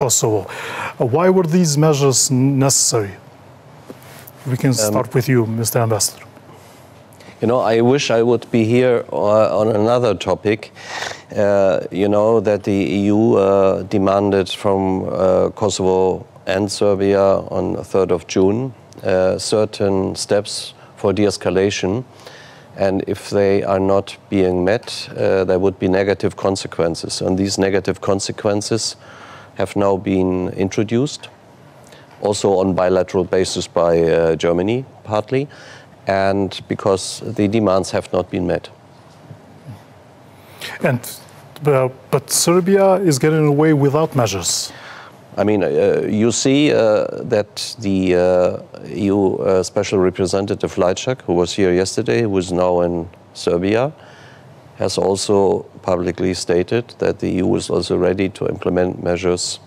Kosovo. Why were these measures necessary? We can start with you, Mr. Ambassador. You know, I wish I would be here on another topic. You know that the EU demanded from Kosovo and Serbia on the 3rd of June certain steps for de-escalation. And if they are not being met, there would be negative consequences. And these negative consequences have now been introduced, also on bilateral basis by Germany, partly, and because the demands have not been met. But Serbia is getting away without measures. I mean, you see that the EU Special Representative Lajčák, who was here yesterday, who is now in Serbia, has also publicly stated that the EU is also ready to implement measures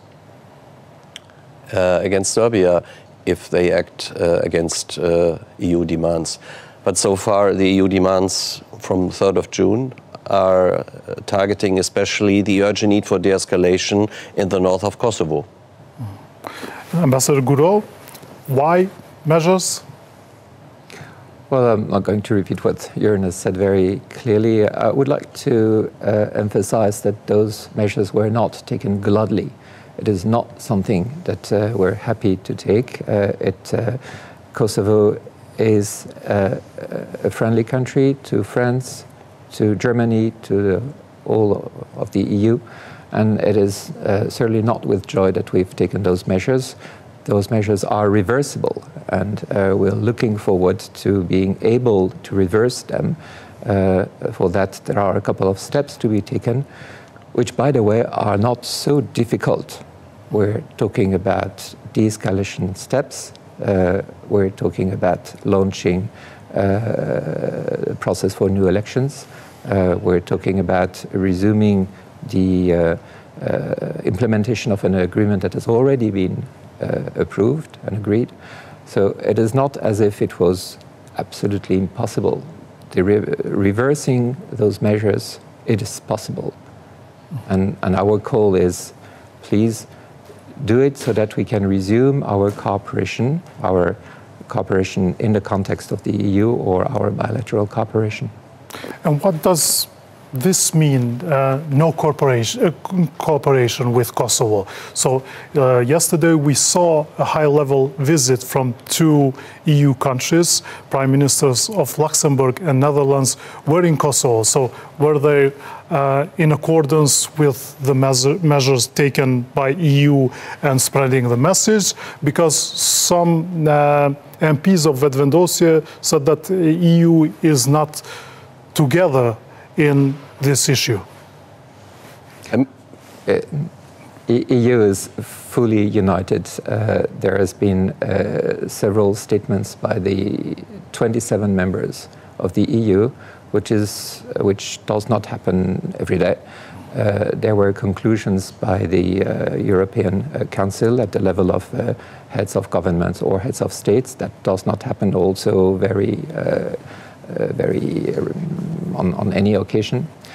against Serbia if they act against EU demands. But so far, the EU demands from 3rd of June are targeting especially the urgent need for de-escalation in the north of Kosovo. Ambassador Guro, why measures? Well, I'm not going to repeat what Jörn has said very clearly. I would like to emphasize that those measures were not taken gladly. It is not something that we're happy to take. Kosovo is a friendly country to France, to Germany, to all of the EU, and it is certainly not with joy that we've taken those measures. Those measures are reversible, and we're looking forward to being able to reverse them. For that, there are a couple of steps to be taken, which, by the way, are not so difficult. We're talking about de-escalation steps. We're talking about launching a process for new elections. We're talking about resuming the implementation of an agreement that has already been approved and agreed. So it is not as if it was absolutely impossible. Reversing those measures, it is possible. And our call is, please do it so that we can resume our cooperation in the context of the EU or our bilateral cooperation. And what does this mean, no cooperation with Kosovo? So yesterday we saw a high-level visit from two EU countries. Prime Ministers of Luxembourg and Netherlands were in Kosovo. So were they in accordance with the measures taken by EU and spreading the message? Because some MPs of vendosën said that the EU is not together in this issue. EU is fully united. There has been several statements by the 27 members of the EU, which does not happen every day. There were conclusions by the European Council at the level of heads of governments or heads of states. That does not happen also very on any occasion.